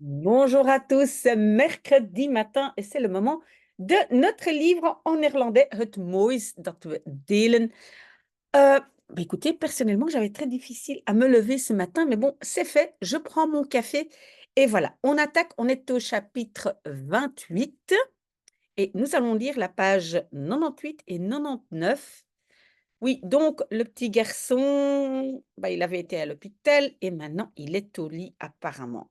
Bonjour à tous, mercredi matin et c'est le moment de notre livre en néerlandais, Het moois dat we delen. Écoutez, personnellement, j'avais très difficile à me lever ce matin, mais bon, c'est fait, je prends mon café et voilà, on attaque, on est au chapitre 28 et nous allons lire la page 98 et 99. Oui, donc le petit garçon, il avait été à l'hôpital et maintenant il est au lit apparemment.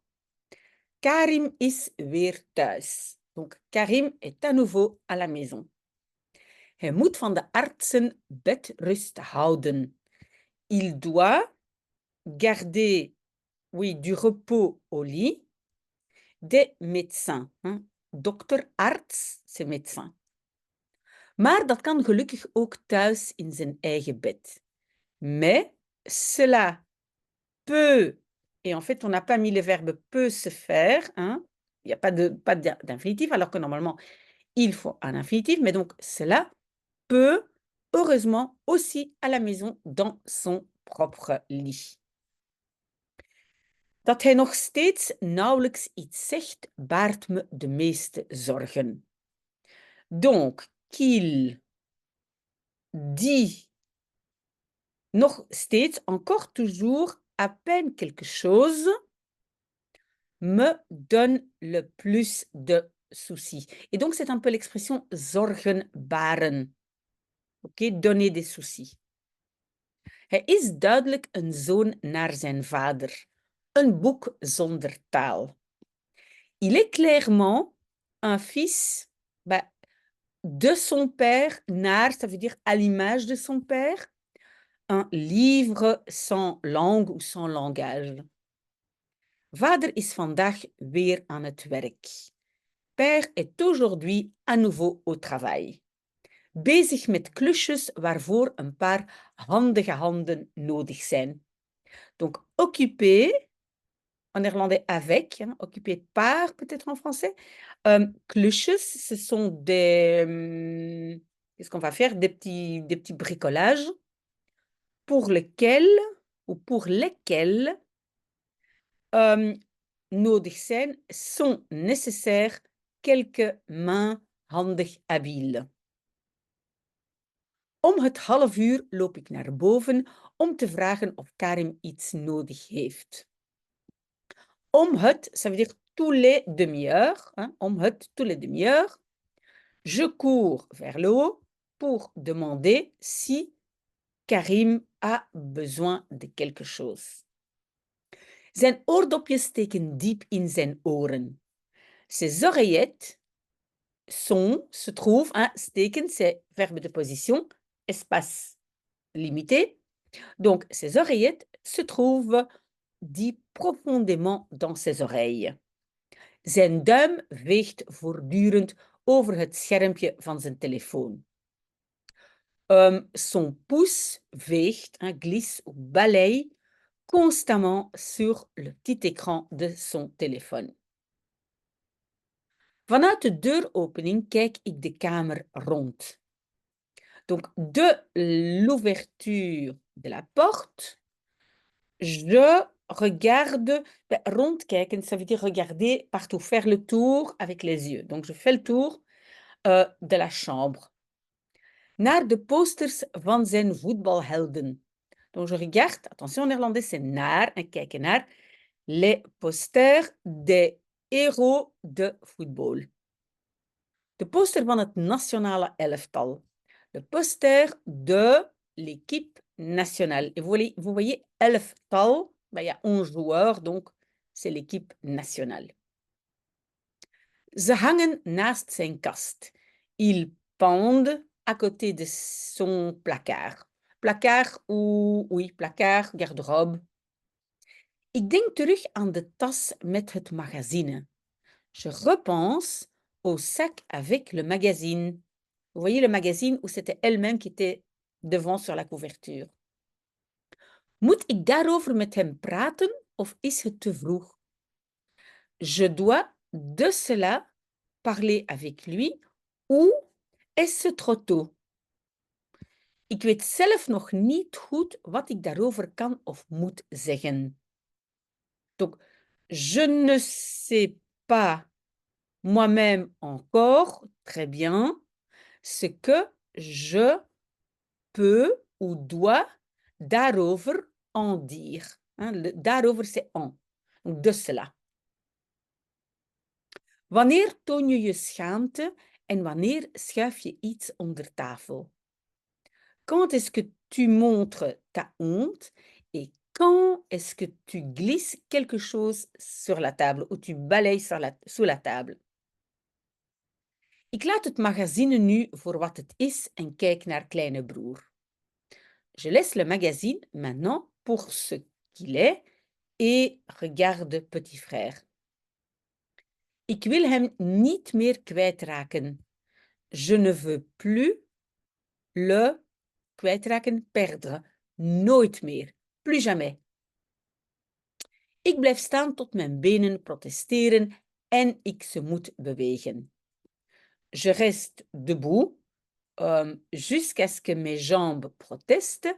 Karim is weer thuis. Donc, Karim est à nouveau à la maison. Hij moet van de artsen bedrust houden. Il doit garder, oui, du repos au lit des médecins. Hein? Dokter, arts, c'est médecin. Maar dat kan gelukkig ook thuis in zijn eigen bed. Mais cela peut, et en fait, on n'a pas mis le verbe peut se faire, hein? Il n'y a pas d'infinitif, alors que normalement, il faut un infinitif, mais donc cela peut, heureusement, aussi à la maison dans son propre lit. Dat hij nog steeds nauwelijks iets zegt, baart me de meeste zorgen. Donc, qu'il dit nog steeds, encore, toujours, à peine quelque chose, me donne le plus de soucis. Et donc, c'est un peu l'expression zorgen baren. Ok, donner des soucis. Hij is duidelijk een zoon naar zijn vader. Een boek zonder taal. Il est clairement un fils de son père, naar, ça veut dire à l'image de son père. Un livre sans langue ou sans langage. Vader is vandaag weer aan het werk. Père est aujourd'hui à nouveau au travail. Bezig met klusjes waarvoor een paar handige handen nodig zijn. Donc, occupé, en néerlandais avec, hein, occupé par peut-être en français. Klusjes, ce sont des... qu'est-ce qu'on va faire? Des petits bricolages pour lesquels, ou pour lesquels nodig zijn, sont nécessaires quelques mains handig habiles. Om het half uur loop ik naar boven om te vragen of Karim iets nodig heeft. Om het, ça veut dire tous les demi-heures, hein, om het, tous les demi-heures, je cours vers le haut pour demander si Karim a besoin de quelque chose. Zijn oordopjes steken diep in zijn oren. Ses oreillettes se trouvent, hein, steken, c'est verbe de position, espace limité. Donc, ses oreillettes se trouvent dit profondément dans ses oreilles. Zijn duim weegt voortdurend over het schermpje van zijn telefoon. Son pouce weegt, hein, glisse ou balaye constamment sur le petit écran de son téléphone. Vanuit de deuropening kijk ik de kamer rond. Donc, de l'ouverture de la porte, je regarde, rondkijken, ça veut dire regarder partout, faire le tour avec les yeux. Donc, je fais le tour de la chambre. Naar de posters van zijn voetbalhelden. Donc, je regarde, attention en néerlandais, c'est naar, en kijken naar, les posters des héros de football. De poster van het nationale elftal. Le poster de l'équipe nationale. Et vous voyez, elftal, il y a 11 joueurs, donc c'est l'équipe nationale. Ze hangen naast zijn kast. Ils pendent à côté de son placard. Placard ou, oui, placard, garde-robe. Ik denk terug aan de tas met het magazine. Je repense au sac avec le magazine. Vous voyez le magazine où c'était elle-même qui était devant sur la couverture. Moet ik daarover met hem praten of is het te vroeg? Je dois de cela parler avec lui ou est-ce trop tôt? Ik weet zelf nog niet goed wat ik daarover kan of moet zeggen. Donc, Je ne sais pas moi-même encore très bien ce que je peux ou dois daarover en dire. Hein, daarover, c'est en. Donc, de cela. Wanneer toon je je schaamte en wanneer schuif je iets onder tafel? Quand est-ce que tu montres ta honte et quand est-ce que tu glisses quelque chose sur la table ou tu balayes sous la table? Ik laat het magazine nu voor wat het is en kijk naar kleine broer. Je laisse le magazine maintenant pour ce qu'il est et regarde petit frère. Ik wil hem niet meer kwijtraken. Je ne veux plus le kwijtraken, perdre. Nooit meer. Plus jamais. Ik blijf staan tot mijn benen protesteren en ik ze moet bewegen. Je reste debout jusqu'à ce que mes jambes protestent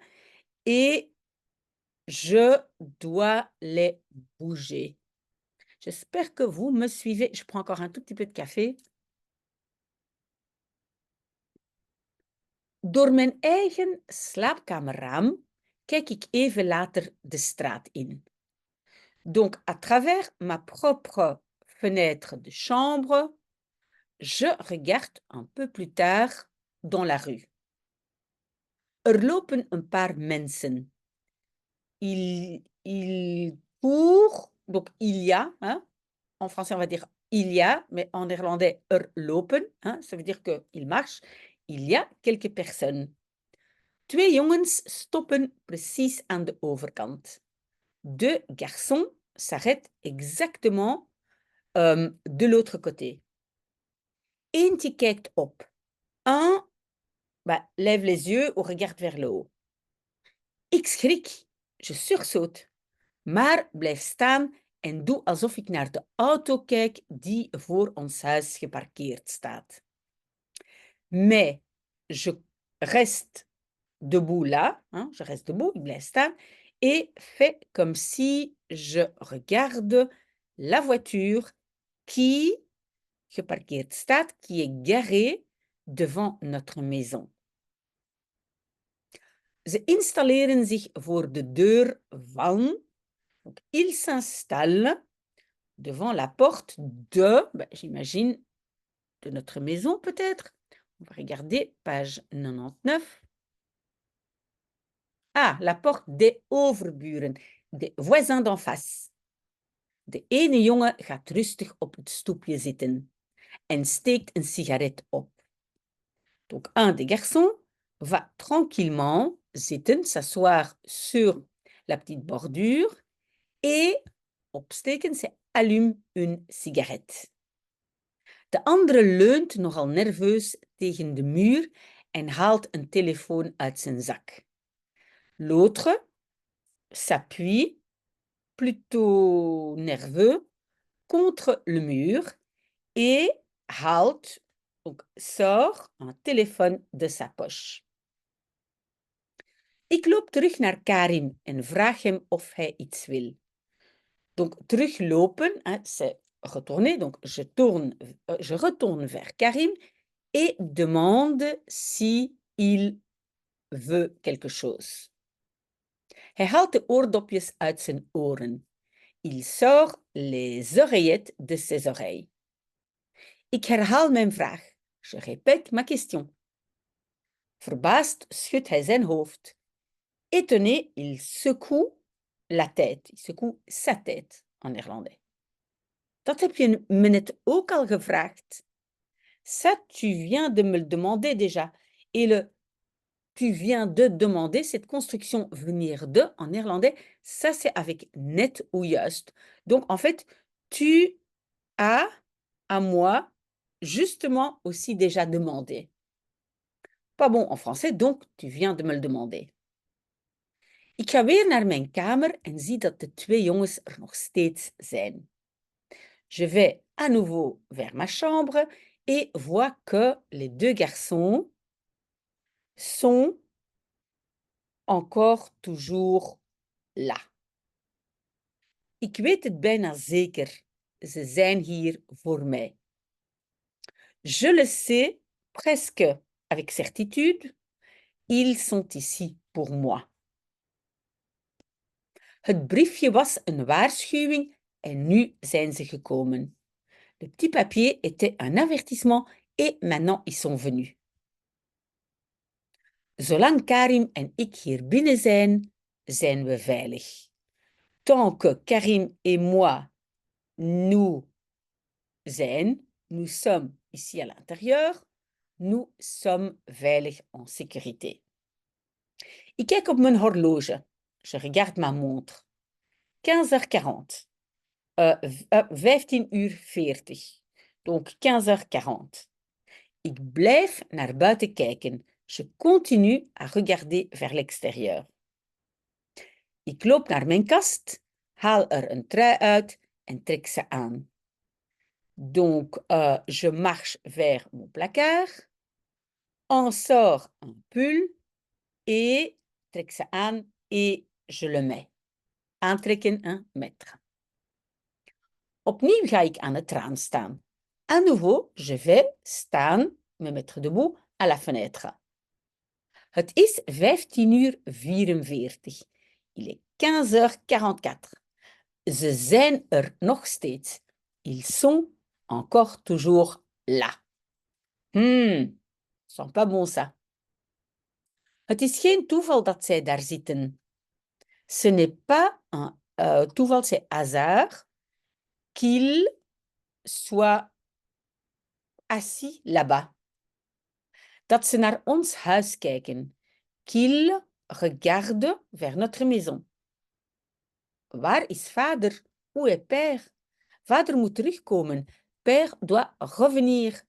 et je dois les bouger. J'espère que vous me suivez. Je prends encore un tout petit peu de café. Door mijn eigen slaapkamerraam kijk ik even later de straat in. Donc, à travers ma propre fenêtre de chambre, je regarde un peu plus tard dans la rue. Lopen een paar mensen. Il court, donc il y a, hein, en français on va dire il y a, mais en néerlandais lopen, hein, ça veut dire qu'il marche. Il y a quelques personnes. Twee jongens stoppen precies aan de overkant. Deux garçons s'arrêtent exactement de l'autre côté. Eentje kijkt op. Un lève les yeux ou regarde vers le haut. Ik schrik, je sursaute, maar blijf staan en doe alsof ik naar de auto kijk die voor ons huis geparkeerd staat. Mais je reste debout là, hein, je reste debout, ik blijf staan, et fais comme si je regarde la voiture qui geparkeerd staat, qui est garée devant notre maison. Ze installeren zich voor de deur van. Donc, ils s'installent devant la porte de, j'imagine, de notre maison peut-être. On va regarder page 99. Ah, la porte des overburen, des voisins d'en face. De ene jongen gaat rustig op het stoepje zitten en steekt een sigaret op. Donc, un des garçons va tranquillement zitten, s'asseoir sur la petite bordure et opsteken, c'est allume une cigarette. De andere leunt nogal nerveus tegen de muur en haalt een telefoon uit zijn zak. L'autre s'appuie, plutôt nerveux, contre le mur et haalt, donc sort un téléphone de sa poche. Ik loop terug naar Karim en vraag hem of hij iets wil. Donc, teruglopen, hein, c'est retourner. Donc, je retourne vers Karim et demande si il veut quelque chose. Hij haalt de oordopjes uit zijn oren. Il sort les oreillettes de ses oreilles. Ik herhaal mijn vraag. Je répète ma question. Verbaasd schudt hij zijn hoofd. Étonné, il secoue la tête. Il secoue sa tête en néerlandais. Dat heb je me net ook al gevraagd. Ça, tu viens de me le demander déjà. Et le tu viens de demander, cette construction venir de en néerlandais, ça c'est avec net ou juist. Donc en fait, tu as à moi justement aussi déjà demandé. Pas bon en français, donc tu viens de me le demander. Ik ga weer naar mijn kamer en zie dat de twee jongens er nog steeds zijn. Je vais à nouveau vers ma chambre et vois que les deux garçons sont encore toujours là. Ik weet het bijna zeker. Ze zijn hier voor mij. Je le sais presque avec certitude. Ils sont ici pour moi. Het briefje was een waarschuwing en nu zijn ze gekomen. Le petit papier était un avertissement et maintenant ils sont venus. Zolang Karim en ik hier binnen zijn, zijn we veilig. Tant que Karim et moi, nous sommes ici à l'intérieur, nous sommes veilig en sécurité. Ik kijk op mijn horloge. Je regarde ma montre. 15h40. 15h40. Donc 15h40. Ik blijf naar buiten kijken. Je continue à regarder vers l'extérieur. Ik loop naar mijn kast, haal er een trui uit en trek ze aan. Donc, je marche vers mon placard, en sort un pull et trek ze aan et je le mets. Aantrekken, mettre. Opnieuw ga ik aan het raam staan. À nouveau, je vais staan, me mettre debout, à la fenêtre. Het is 15h44. Il est 15h44. Ze zijn er nog steeds. Ils sont encore toujours là. Sent pas bon ça. Het is geen toeval dat zij daar zitten. Ce n'est pas un toeval, c'est hasard qu'ils soient assis là-bas. Dat ze naar ons huis kijken. Qu'ils regardent vers notre maison. Waar is vader? Où est père? Vader moet terugkomen. Père doit revenir.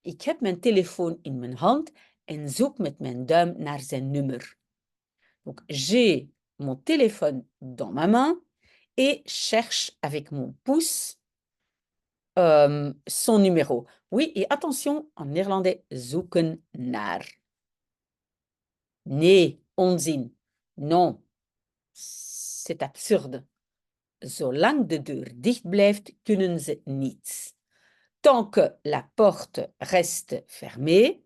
Ik heb mijn telefoon in mijn hand en zoek met mijn duim naar zijn nummer. Donc, j'ai mon téléphone dans ma main et cherche avec mon pouce son numéro. Oui, et attention, en néerlandais, zoeken naar. Nee, onzin. Non, c'est absurde. Zolang de deur dicht blijft, kunnen ze niets. Tant que la porte reste fermée,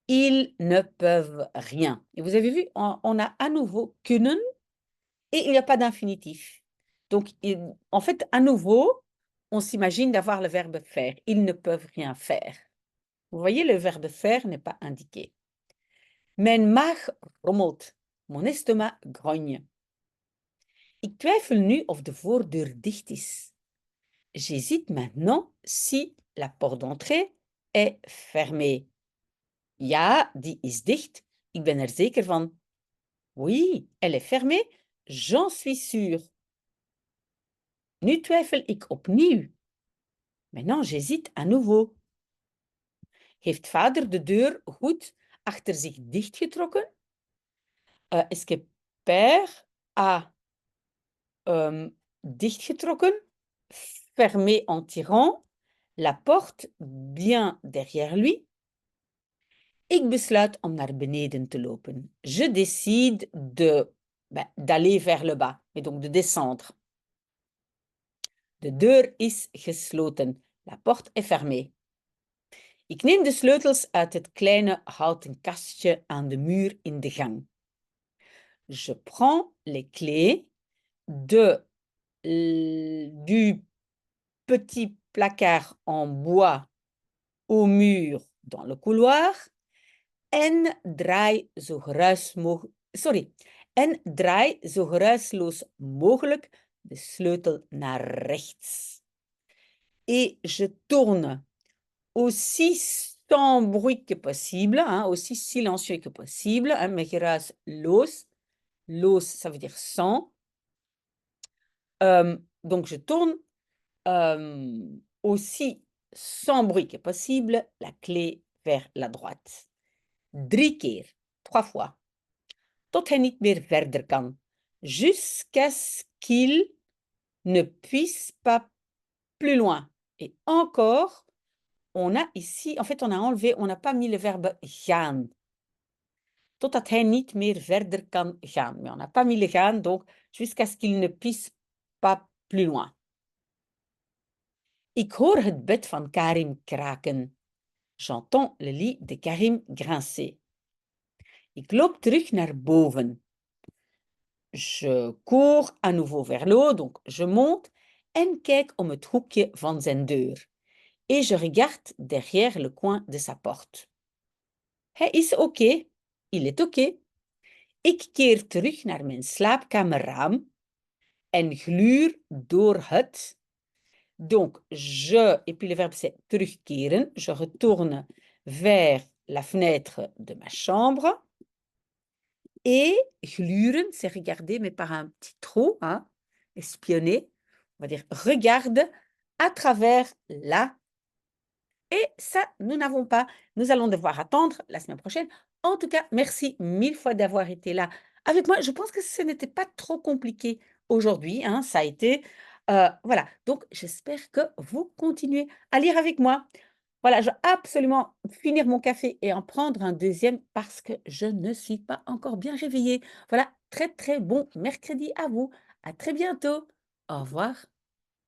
ils ne peuvent rien. Et vous avez vu, on a à nouveau kunnen et il n'y a pas d'infinitif. Donc, en fait, à nouveau, on s'imagine d'avoir le verbe faire. Ils ne peuvent rien faire. Vous voyez, le verbe faire n'est pas indiqué. Mijn maag rommelt. Mon estomac grogne. Ik twijfel nu of de voordeur dicht is. J'hésite maintenant si la porte d'entrée est fermée. Ja, die is dicht. Ik ben er zeker van. Oui, elle est fermée. J'en suis sûre. Nu twijfel ik opnieuw. Maintenant, j'hésite à nouveau. Heeft vader de deur goed achter zich dichtgetrokken? Est-ce que père a dichtgetrokken, fermé en tirant la porte bien derrière lui? Ik besluit om naar beneden te lopen. Je décide d'aller vers le bas, et donc de descendre. De deur is gesloten. La porte est fermée. Ik neem de sleutels uit het kleine houten kastje aan de muur in de gang. Je prends les clés du petit placard en bois au mur dans le couloir en draai zo geruisloos mogelijk de sleutel naar rechts. Et je tourne aussi sans bruit que possible, aussi silencieux que possible, mais geruisloos. Loos, ça veut dire sans. Donc, je tourne aussi sans bruit que possible la clé vers la droite. 3 keer, 3 fois. Tot hij niet meer verder kan. Jusqu'à ce qu'il ne puisse pas plus loin. Et encore, on a ici, en fait, on a enlevé, on n'a pas mis le verbe gaan. Totdat hij niet meer verder kan gaan. Mais on n'a pas mis le gaan, donc jusqu'à ce qu'il ne puisse pas plus loin. Ik hoor het bed van Karim kraken. J'entends le lit de Karim grincer. Ik loop terug naar boven. Je cours à nouveau vers le haut, donc je monte en kijk om het hoekje van zijn deur. Et je regarde derrière le coin de sa porte. Hij is oké. Il est oké. Ik keer terug naar mijn slaapkamerraam en gluur door het. Donc, je, et puis le verbe c'est terugkeren, je retourne vers la fenêtre de ma chambre. Et gluren, c'est regarder, mais par un petit trou, hein, espionner. On va dire regarde à travers la. Et ça, nous n'avons pas. Nous allons devoir attendre la semaine prochaine. En tout cas, merci mille fois d'avoir été là avec moi. Je pense que ce n'était pas trop compliqué aujourd'hui, hein, ça a été. Voilà, donc j'espère que vous continuez à lire avec moi. Voilà, je dois absolument finir mon café et en prendre un deuxième parce que je ne suis pas encore bien réveillée. Voilà, très très bon mercredi à vous. À très bientôt. Au revoir.